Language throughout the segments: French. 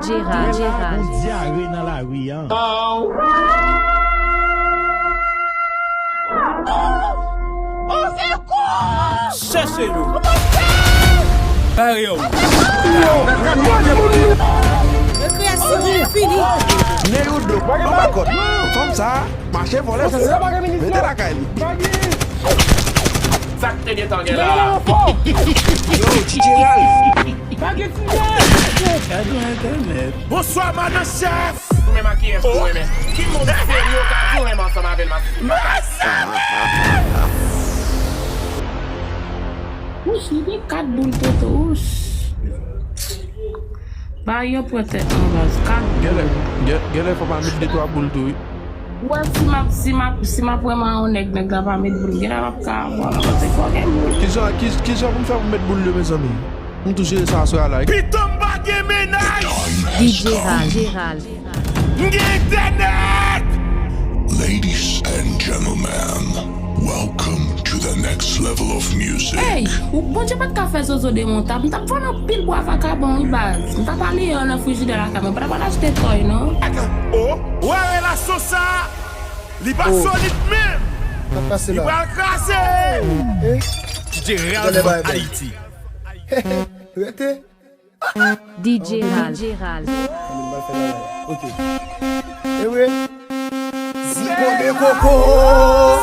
Gérald. Diarrhée dans la rue, hein. Cherchez-le. Barrio. Récréation finie. Néo-do, comme ça, marché volé, mettez la caille. Ça te dit en là. Yo, Titi Ralph. Bonsoir, madame chef. Vous me maquillez, vous m'aimez. Qui m'ont fait mieux qu'à vous, ensemble avec ma Ouch, il y a 4 boules de ouch. Bah, il y a peut-être un vase. 4. Gele, faut pas mettre des 3 boules tout. Ouais, si ma vraiment honnête, ne va pas mettre boule. Il y a pas voilà, c'est quoi Qui sont pour faire mettre boule de mes amis? On touche ça sur la like. Piton bagay ménage. DJ Gérald. Internet. Ladies and gentlemen, welcome to the next level of music. Hey, bon, j'ai pas de café zozo démontable. T'as pas un pile bois à carbone, base. T'as pas allé en frigidaire à caméra. Pas acheter toi, non? Oh, ouais, la sauce, il va solide même. Il va casser. DJ Real Haïti. DJ Gérald. Ok. Eh oui. Zico de coco.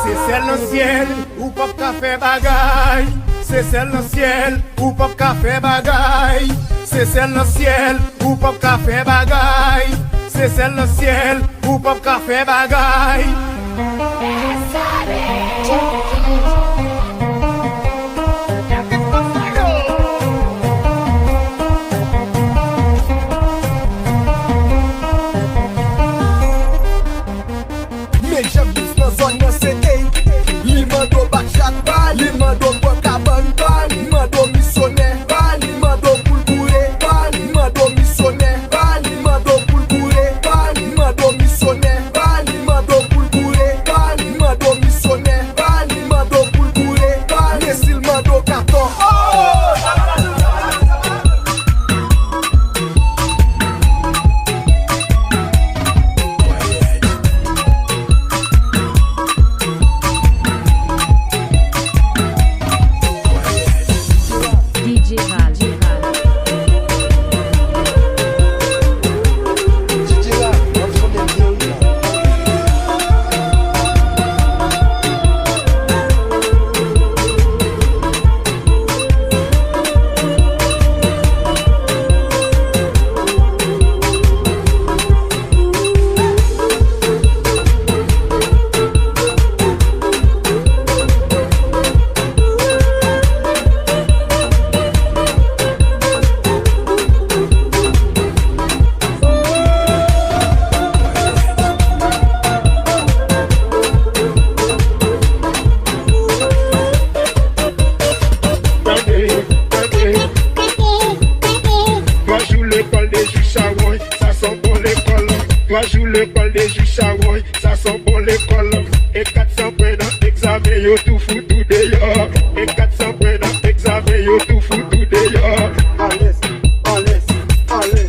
C'est celle dans ciel ou pas café bagaille. C'est celle dans ciel ou pas café bagaille. C'est celle dans ciel ou pas café bagaille. C'est celle dans ciel ou pas café bagaille. J'aime plus dans zone de CT. Limando bachat ban, limando bokaban ban, limando missionnaire ban, limando boulboulé ban, limando missionnaire ban, limando boulboulé ban, limando missionnaire ban, limando boulboulé ban, limando missionnaire ban, limando boulboulé ban, Nessil mando carton. Toi joue l'école des juges Charoy, ça sent bon l'école. Et 400 points dans l'examen, yo tout fout tout dehors. Et 400 points dans l'examen, yo tout fout tout dehors. Allez, allez, allez, allez.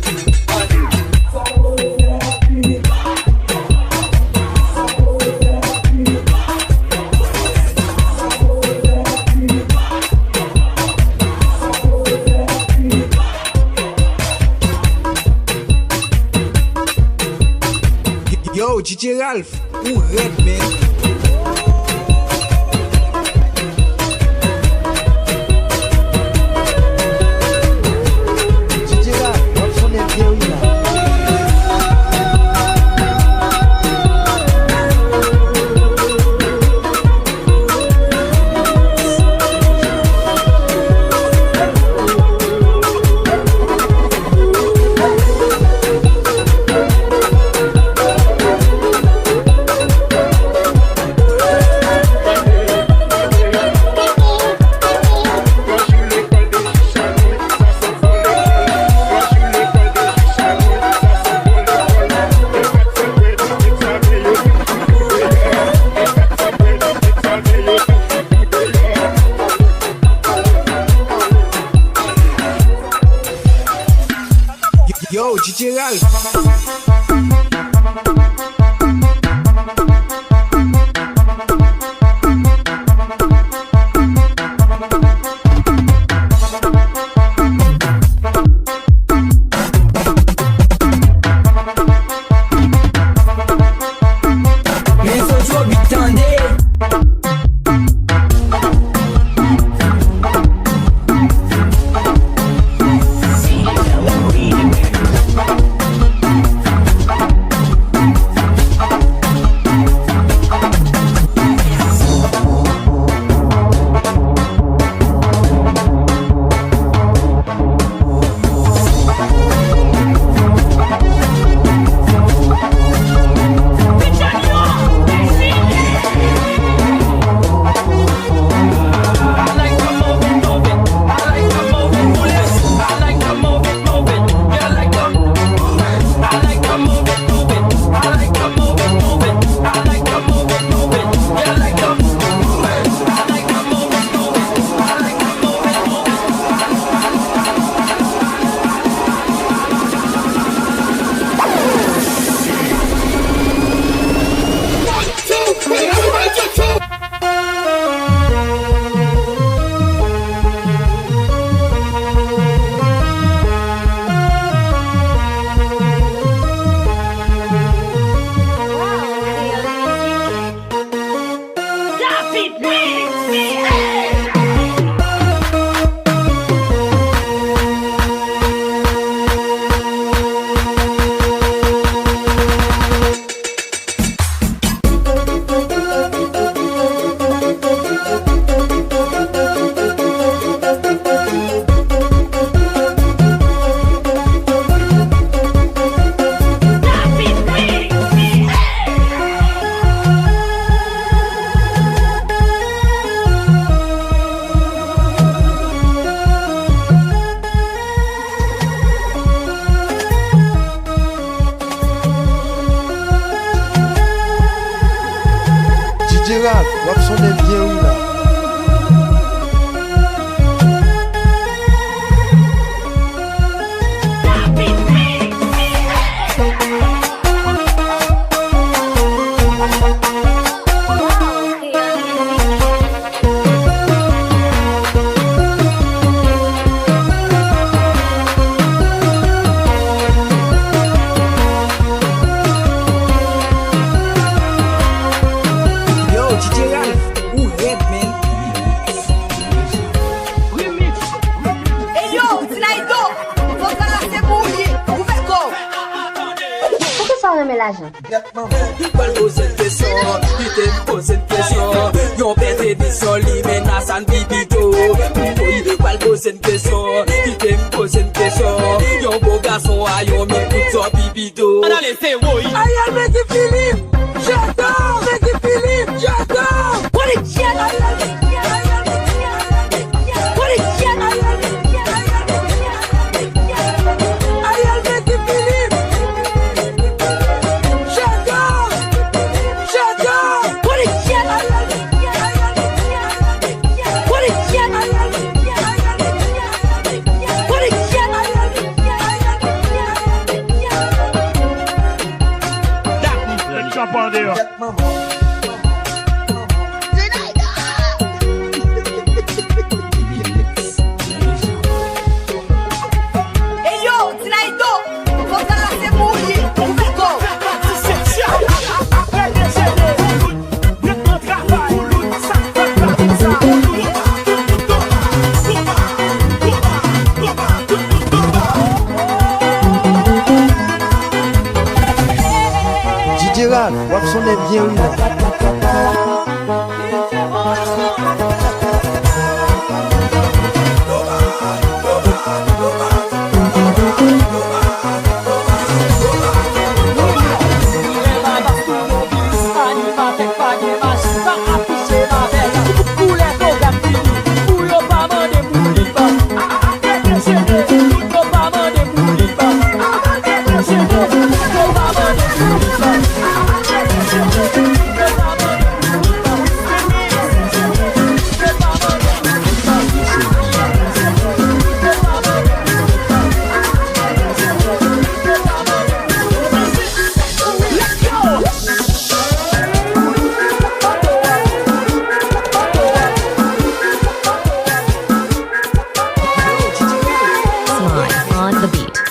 Yo, DJ Ralph, who red man? Yo, DJ Ralph. Gérald, wap sonne bien ou là? Yon pete di soli menasan bibito. Pal pose une question, qui t'aime pose une question. Yon beau garçon a yon mi tout bibito. Allez c'est oui. Aïe Meki Philippe, j'adore Meki Philippe, j'adore. What a jet. Gérald, wap sonne bien ou là? the beat.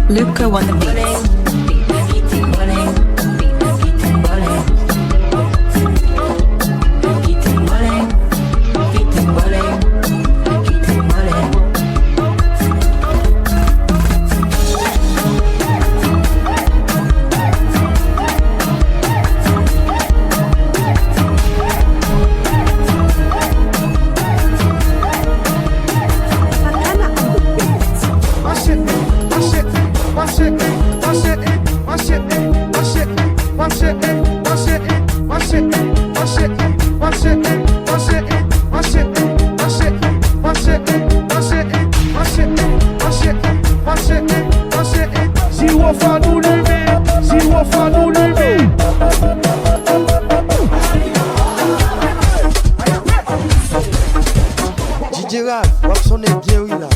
Luca on the beats. DJ Ral, wap sonne bien oui là.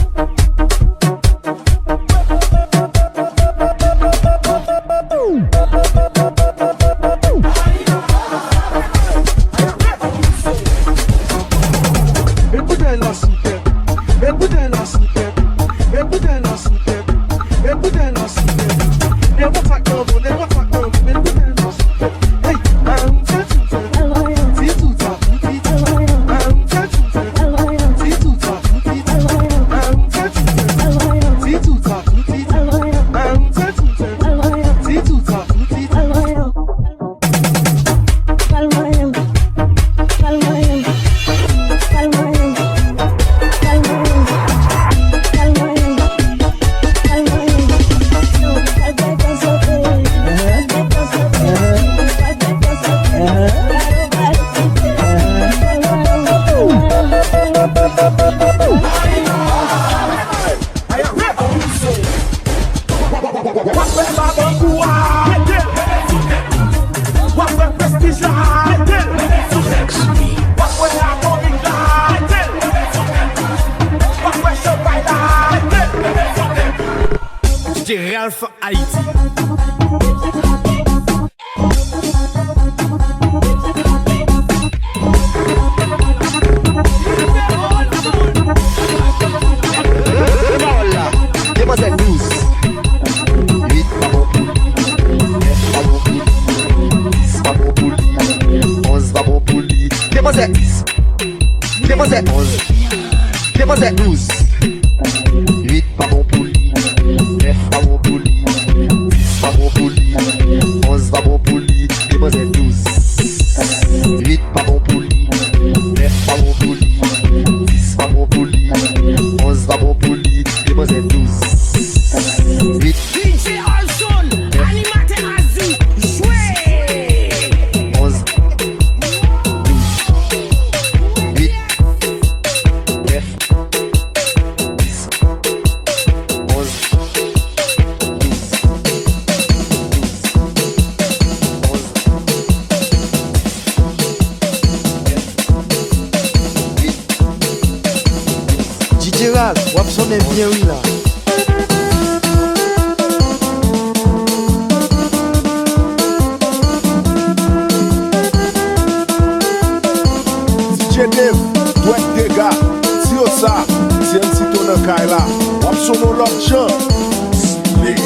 DJ Ralph Haïti. Wap sonne bien oui là. DJ Dave, Dwek Dega, Tiosa, TNC Tona Kaila. Wap sonne l'autre chant. Slick.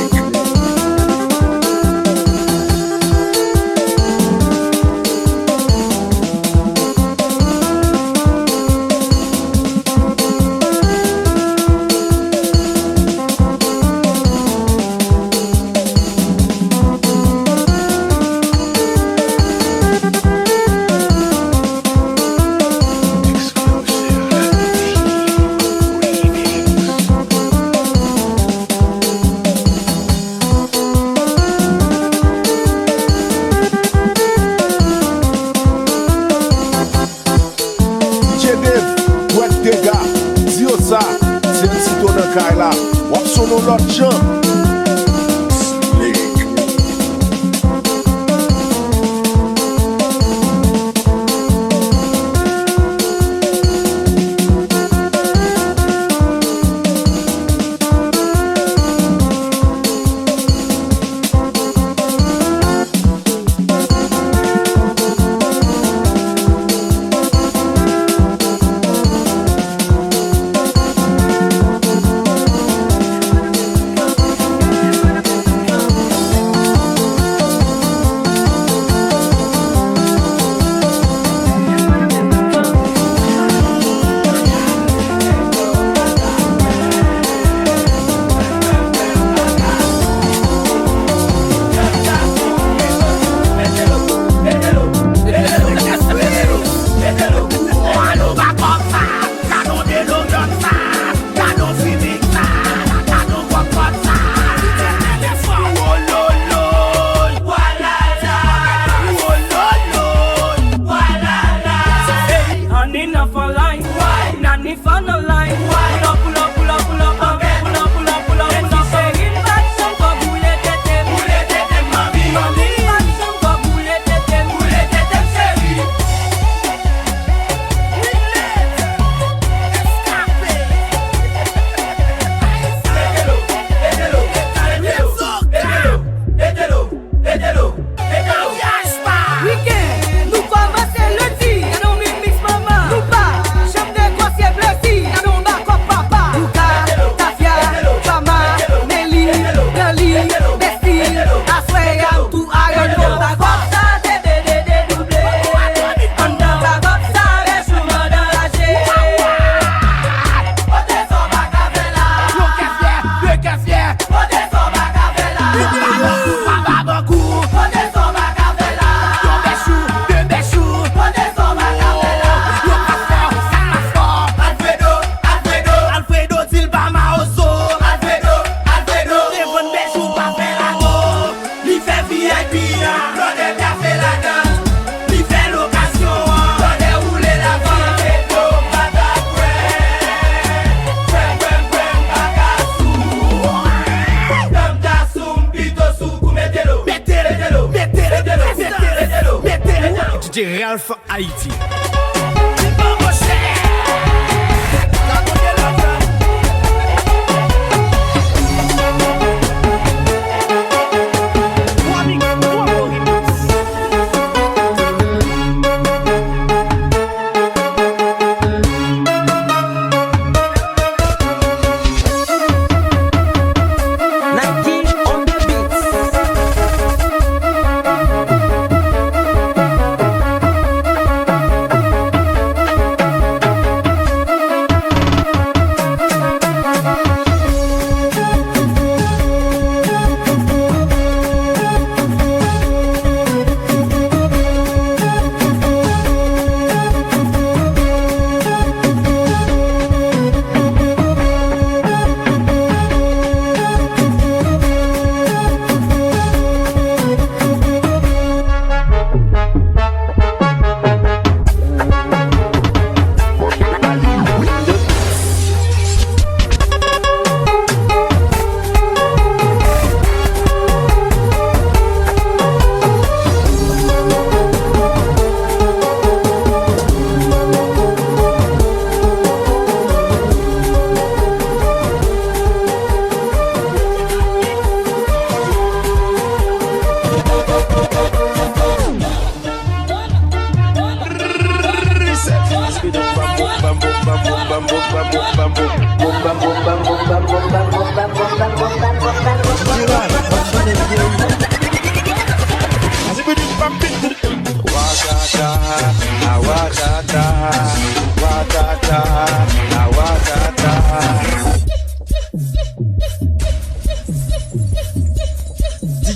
Kaila, wap sono lot chan. Slick. DJ Ralph Haïti.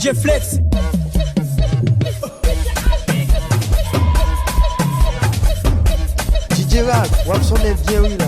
DJ Flex. DJ Rag, wap son est bien oui là.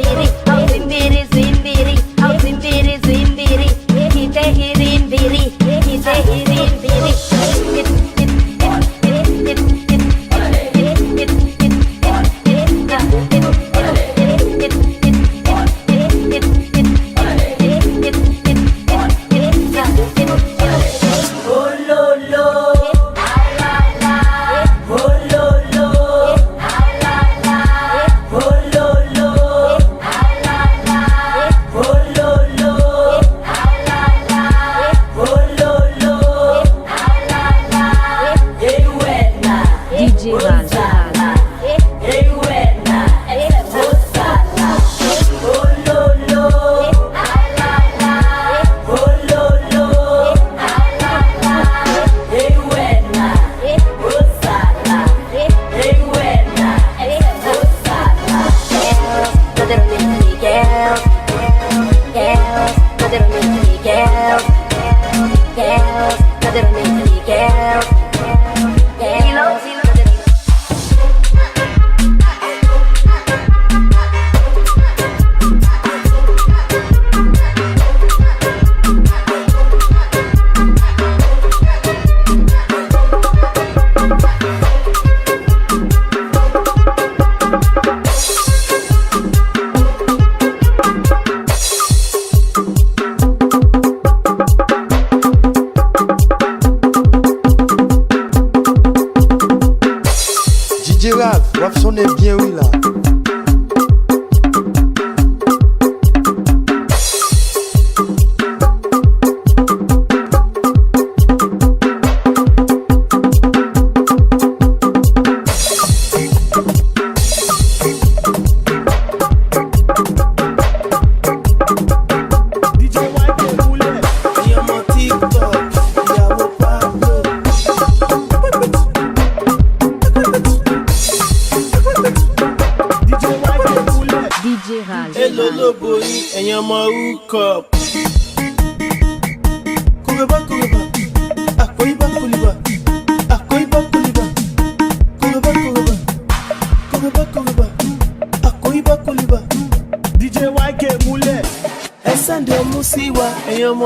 zimbiri, au zimbiri zimbiri, au zimbiri zimbiri, hite hirimbiri, hite hirimbiri.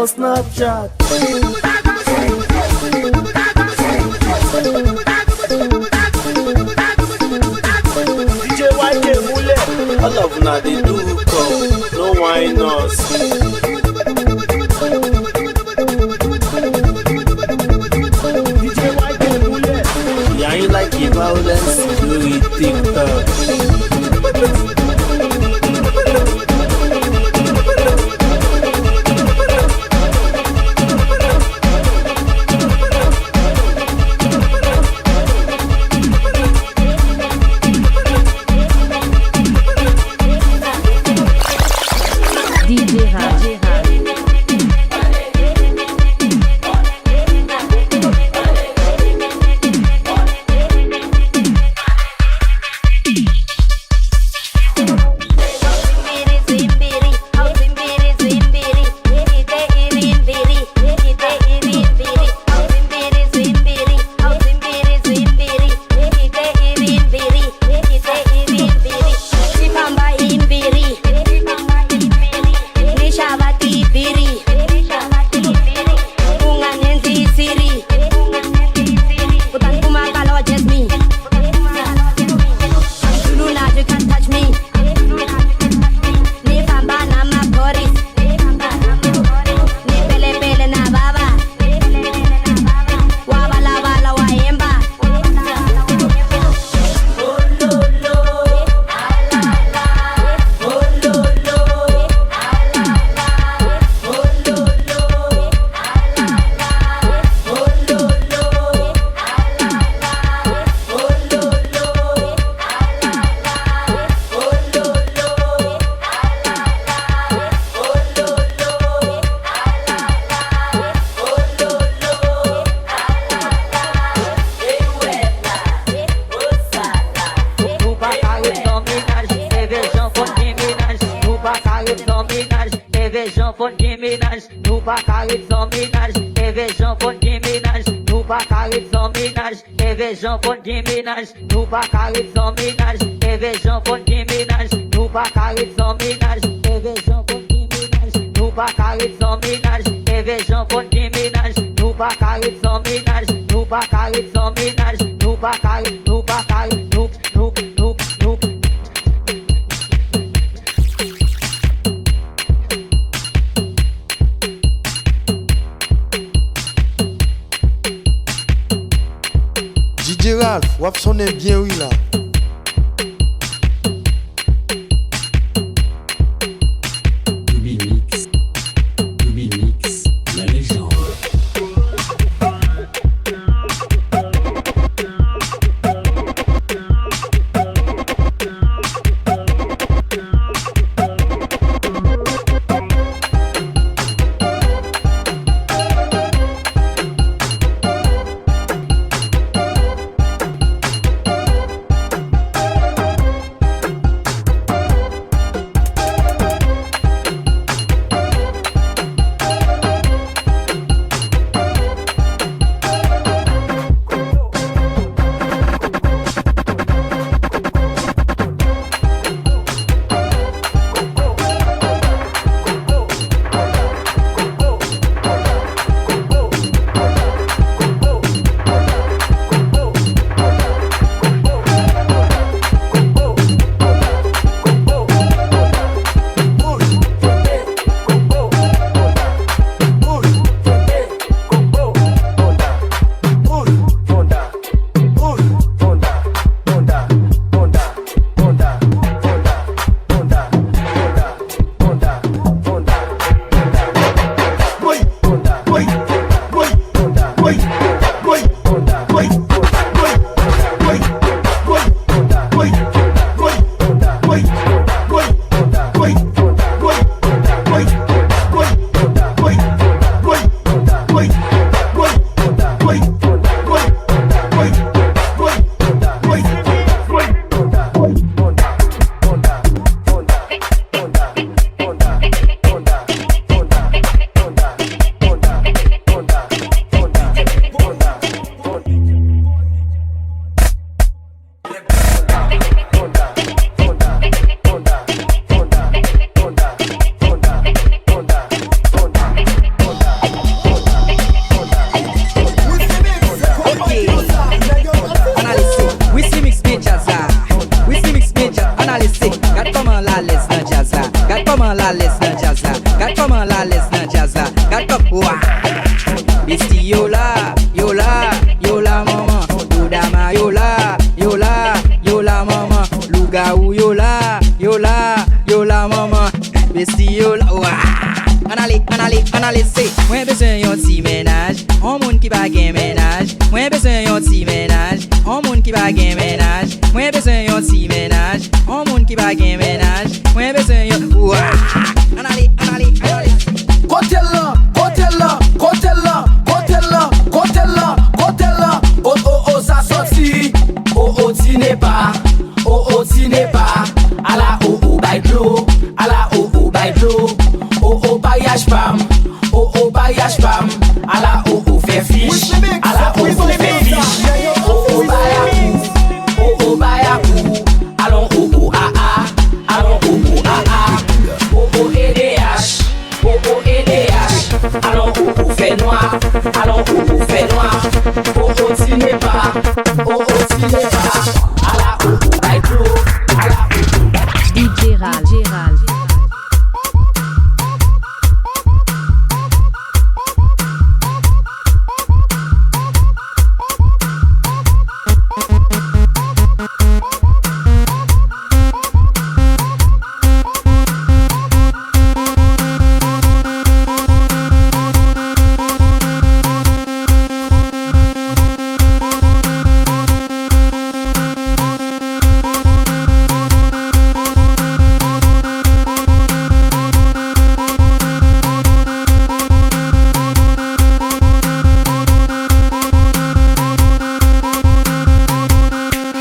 Snapchat. DJ YK Mule. All of na they do come, no wine us. DJ YK Mule. Yeah, ain't like the violence, do it TikTok. Cervejão com de Minas, no Bacalhau Minas. Cervejão com de Minas, no Bacalhau Minas. Cervejão com de Minas, no Bacalhau Minas. Cervejão com de Minas, no pas carré sans ménage, les gens font des ménages. Nous pas carré sans ménage, les gens font des ménages. Nous pas carré sans ménage, nous pas carré sans ménage. Nous pas carré, nous pas carré, nous. DJ Ralph, wap sonne bien oui là. Mix, la légende.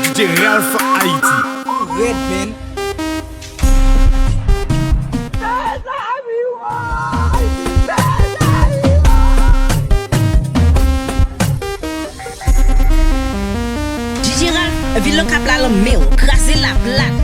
DJ Ralph, ville cap la meu, craser la plate.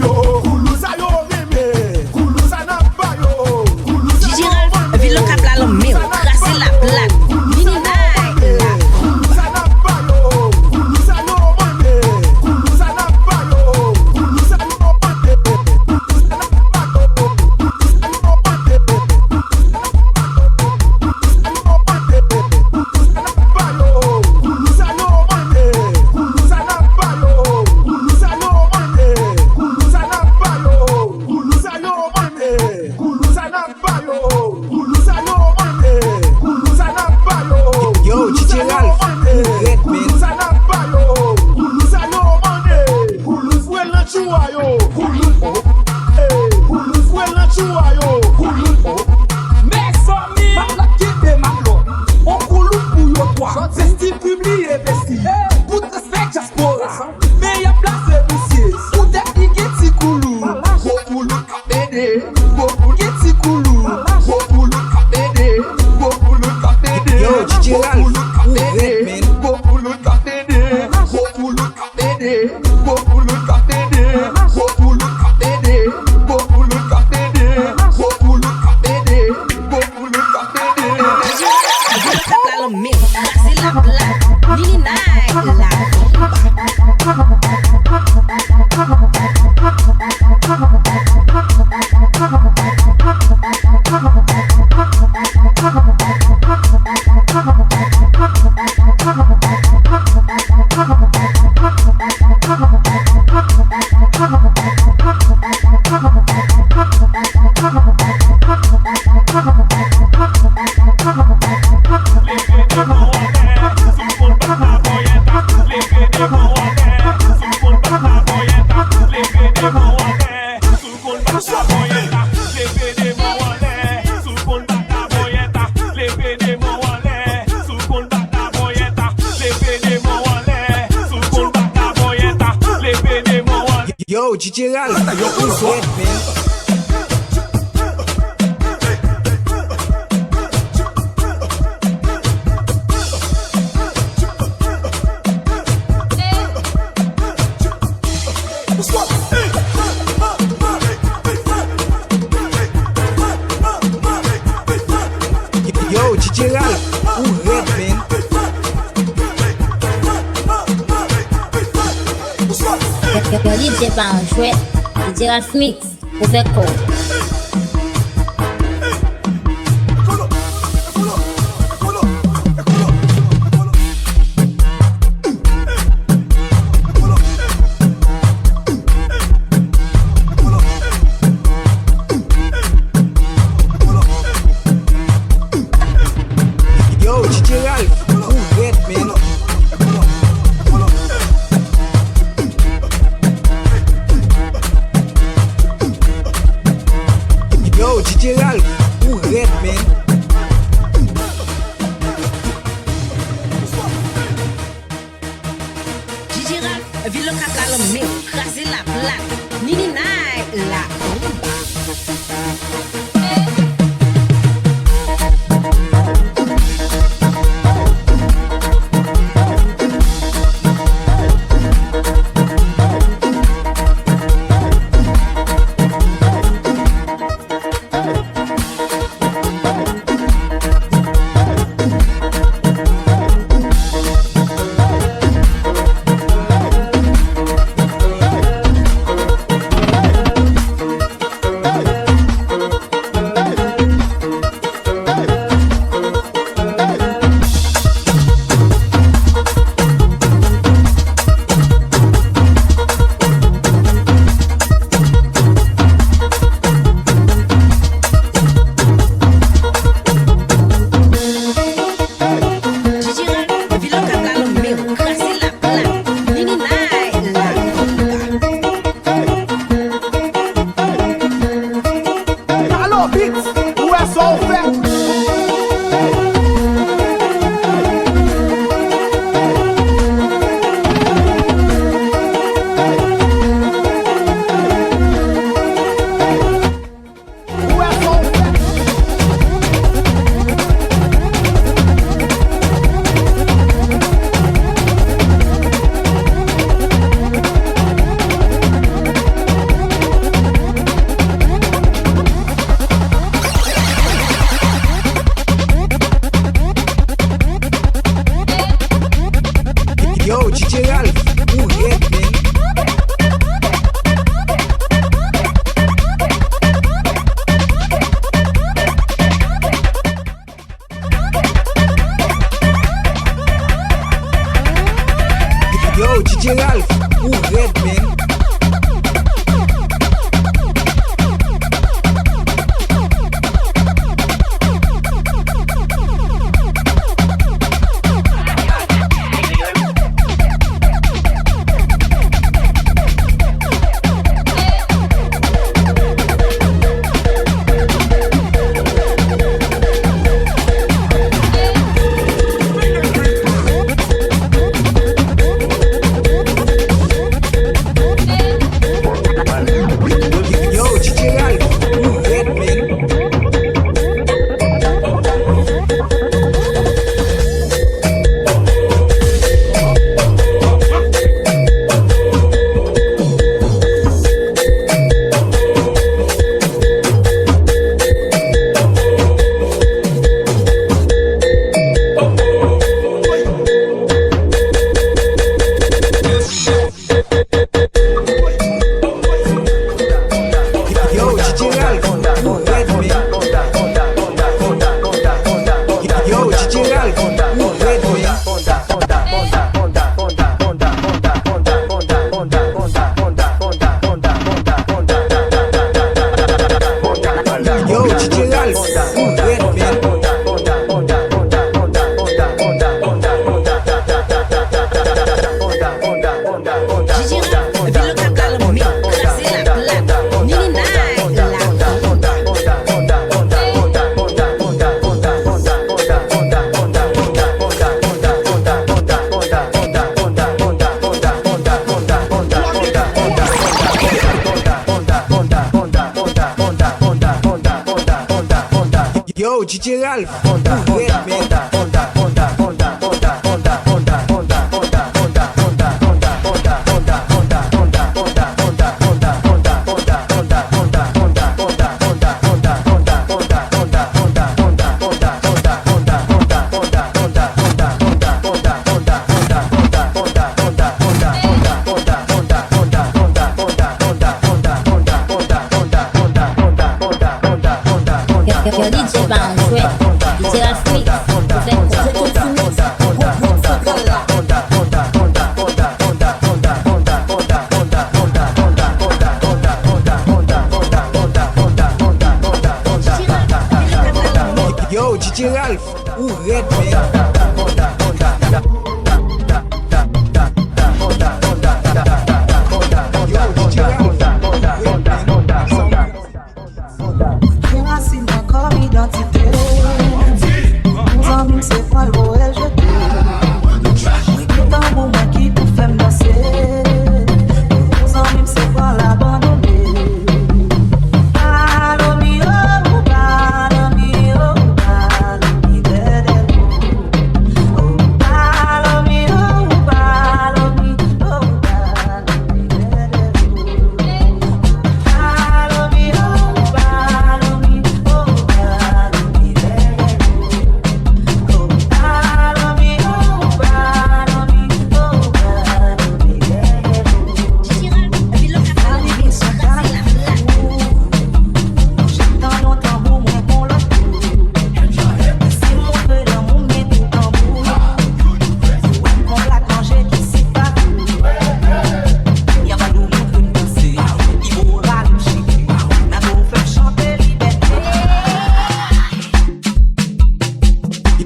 yo. Koulouza yo reme. Koulouza n'a pas yo. DJ Ralph, ville cap la l'homme, crasser la plate. Mini night. Koulouza n'a pas yo. Koulouza yo mande. Koulouza n'a pas yo. Koulouza yo mande. Koulouza n'a pas yo. Koulouza yo mande. Koulouza yo mande. Koulouza n'a pas yo. Koulouza yo mande. Koulouza n'a pas yo. Koulouza yo mande. Koulouza n'a pas yo. Koulouza yo mande. Koulouza n'a pas yo. Yo, DJ Ralph, red man. Koulouza n'a pas yo. Koulouza yo mande. Koulouza wel na chua yo. Koulouza. Koulouza wel na chua yo. Koulouza. Mes amis, la quitte Macron. On coule pour yo toi. C'est style public investi. Pour te respect, j'aspose. Mais y'a place de dossier. Pour technique et petit coulou. Go pour le KPD. Go pour le petit coulou. Go pour le KPD. Go pour le KPD. Yo, DJ Ralph, red man. Go pour le KPD. Go pour le KPD. Go pour le KPD. Go pour le KPD. Go pour le KPD. Go pour le KPD. Go pour le KPD. Ville cap la l'homme, crasser la plate. Mini night. Yo, DJ Ralph, red man. Yo, DJ Ralph, red man. Yo DJ pa an chouette, DJ Ralph Mix, ou fe kou. Yo, DJ Ralph, red man. Yo, DJ Ralph, red man. DJ Ralph, ville cap la l'homme, crasser la plate. Mini night. DJ Ralph, ou red men. Yo DJ Ban jouet, DJ Ralph Mix, Yo DJ Ralph, ou red men.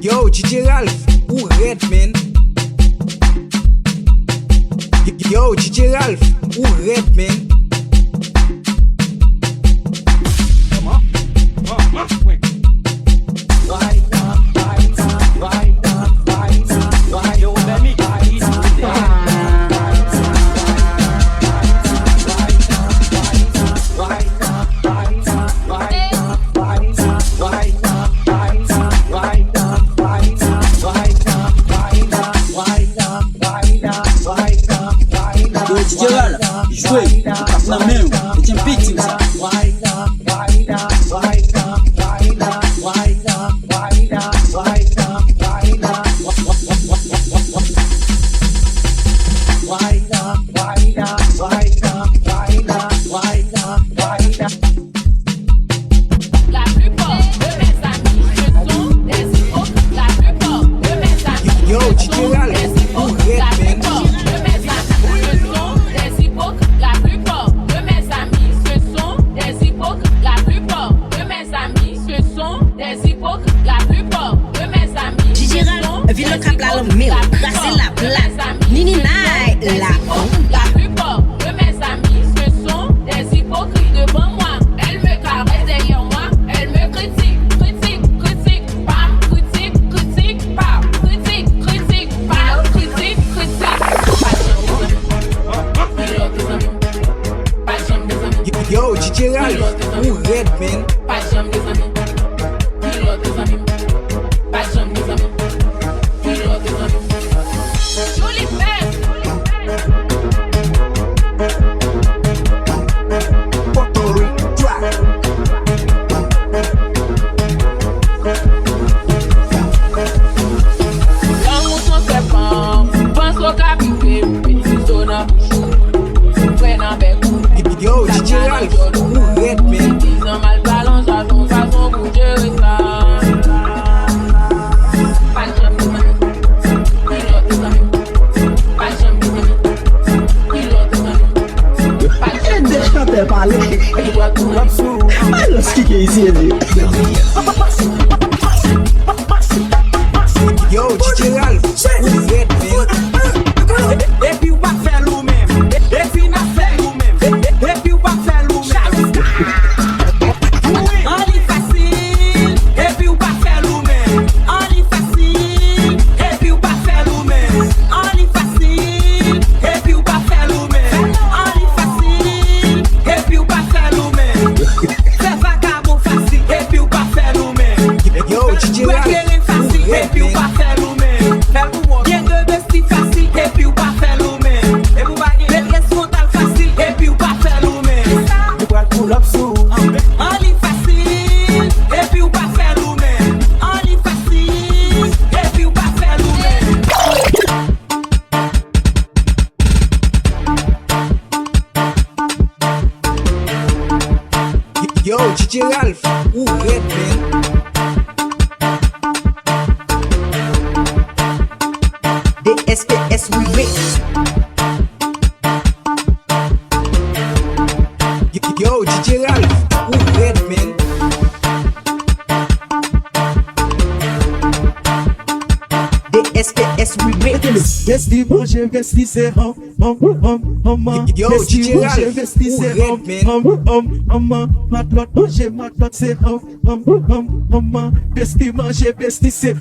Yo, DJ Ralph, ou red men. Yo, DJ Ralph, ou red men. Yo, DJ Ralph, ou red men. Yo, DJ Ralph, ou red men. Deixa até parler. Olha os que é isso ali. Yo, DJ Ralph, ou red men. Et puis on va faire nous-mêmes. Et puis on va faire nous-mêmes. Et puis on va faire nous-mêmes. On est facile. Et puis on va faire nous-mêmes. On est facile. Et puis on va faire nous-mêmes. On est facile. Et puis on va faire nous-mêmes. On est facile. Et puis on va faire nous-mêmes. C'est vagabond facile. Et puis on va faire nous-mêmes. Yo, pull up sou. En li facile, et puis ou pas faire nous-mêmes. En li facile, et puis ou pas faire nous-mêmes. Yo, DJ Ralph, ou red man. DSPS remix. Yo, DJ Ralph, ou red man. DSPS remix. Vesti manger, vesti c'est Yo, DJ Ralph, vesti ou c'est red man. Matlot manger, matlot c'est vesti manger, vesti c'est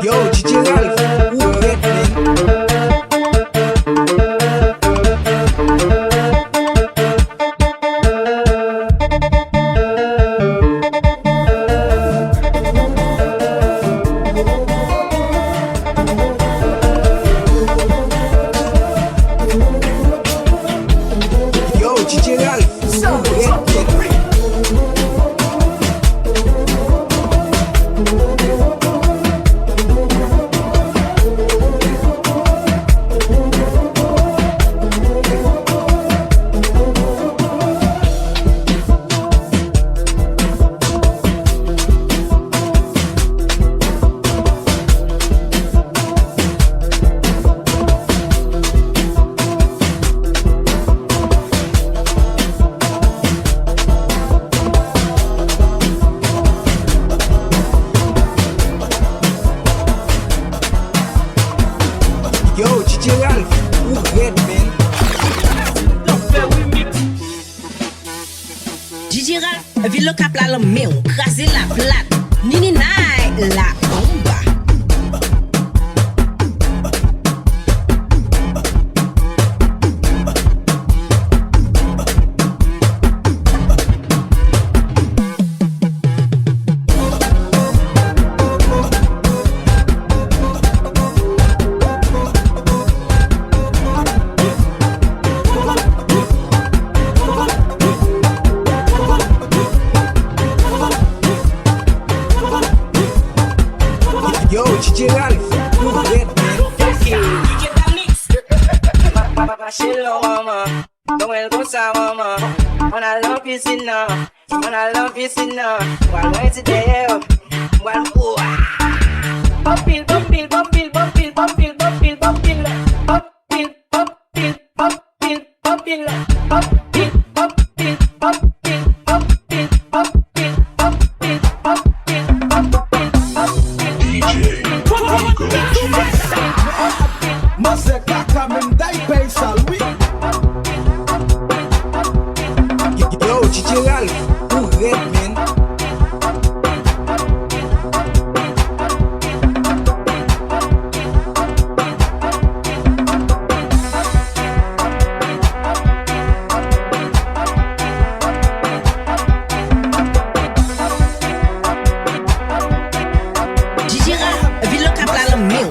Yo, DJ Ralph, ou red man. Yo, DJ Ralph, ou red man. Yo, DJ Ralph, ou red man. DJ Ralph, vi lo kap la meu, krasi la plat. Nini nai la bomba. Yo, DJ Ralph, ou red man. DJ Danix. Machelo mama, con el cosa mama. On a love piscina, on a love piscina. While waiting there, while bumpil, bumpil, bumpil, bumpil, bumpil, bumpil, bumpil, bumpil, bumpil, bumpil, bumpil, bumpil, bumpil, bumpil, bumpil, bumpil, bumpil, bumpil, bumpil. Mase kaka men dai pensa lui. Yo, DJ Ralph, ou red man. DJ Ralph, vi lo kap la meu.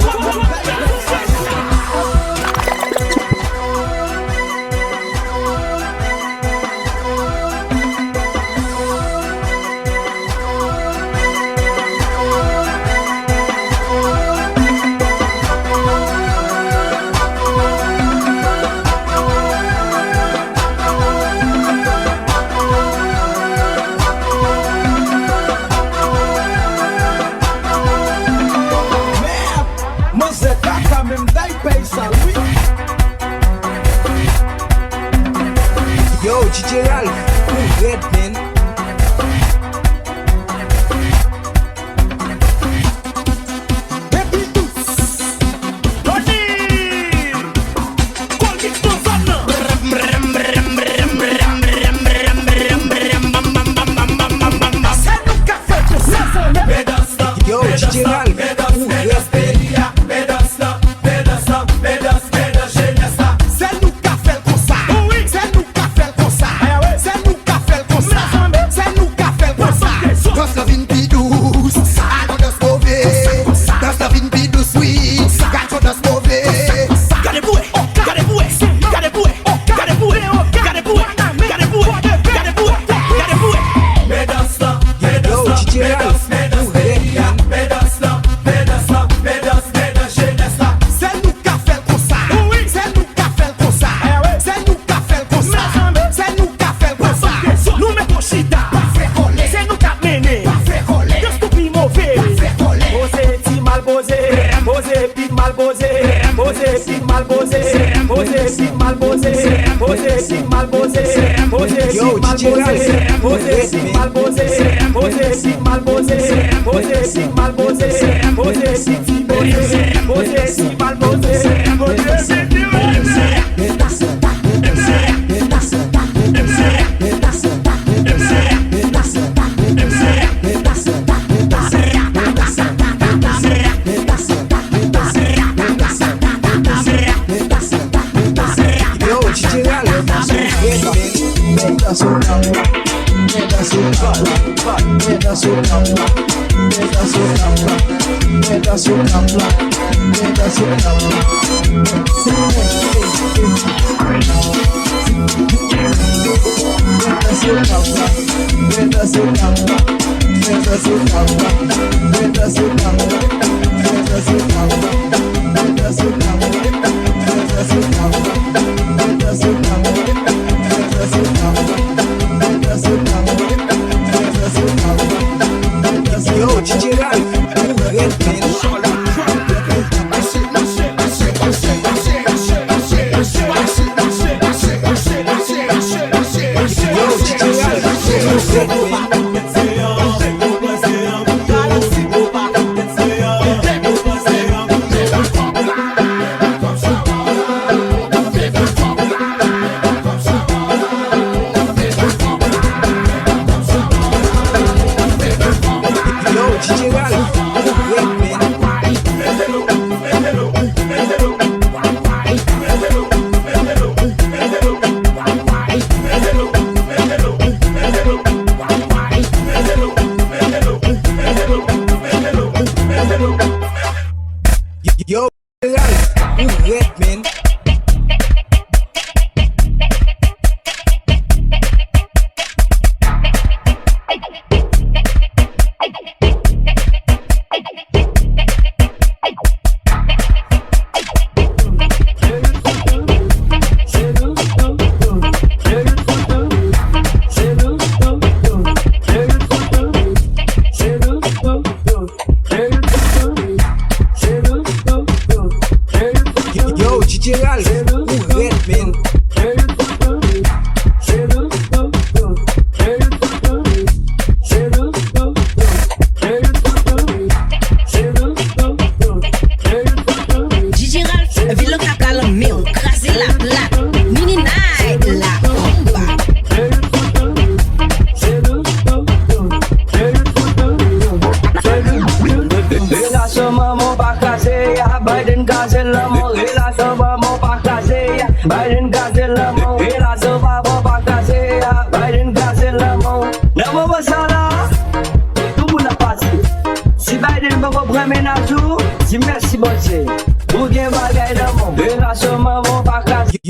Mase kaka men dai pensa lui. Yo, DJ Ralph, ou red man. Yo, DJ Ralph, ou red man. C'est nous qui fait comme ça. C'est nous qui fait comme ça. C'est nous qui fait comme ça. posé, pig mal posé, posé, pig mal posé, posé, pig mal posé, posé, pig mal posé, posé, pig mal posé, posé, pig mal posé, posé, pig mal posé, posé, pig mal posé,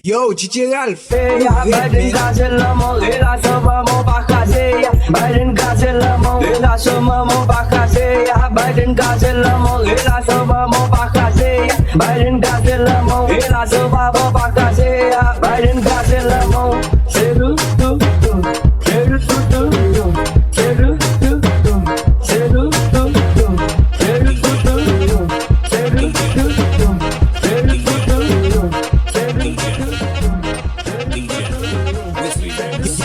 Yo, DJ Ralph, Biden gazel l'amour, relation maman pas casé. Biden gazel l'amour, relation maman pas casé. Biden gazel l'amour, relation maman pas casé. Biden gazel l'amour, relation maman pas casé. Biden gazel l'amour, c'est le tout, c'est le tout, c'est le tout, c'est le tout, c'est le tout, c'est le tout, c'est le tout.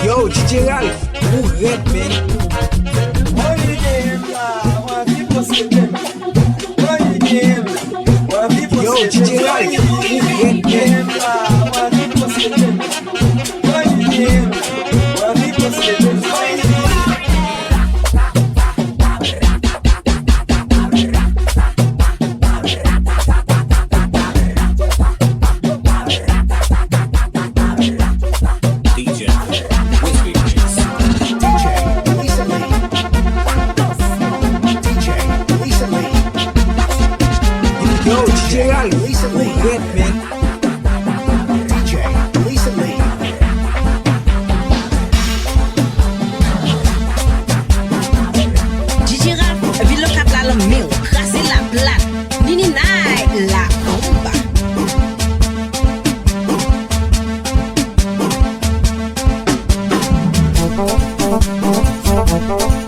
Yo, DJ Ralph, who red man? Yo, DJ Ralph, who red man? Yo, DJ Ralph, who red man? DJ Ralph, vi lo cap la meu, crasé la plate. Nini nai la bomba. Oh,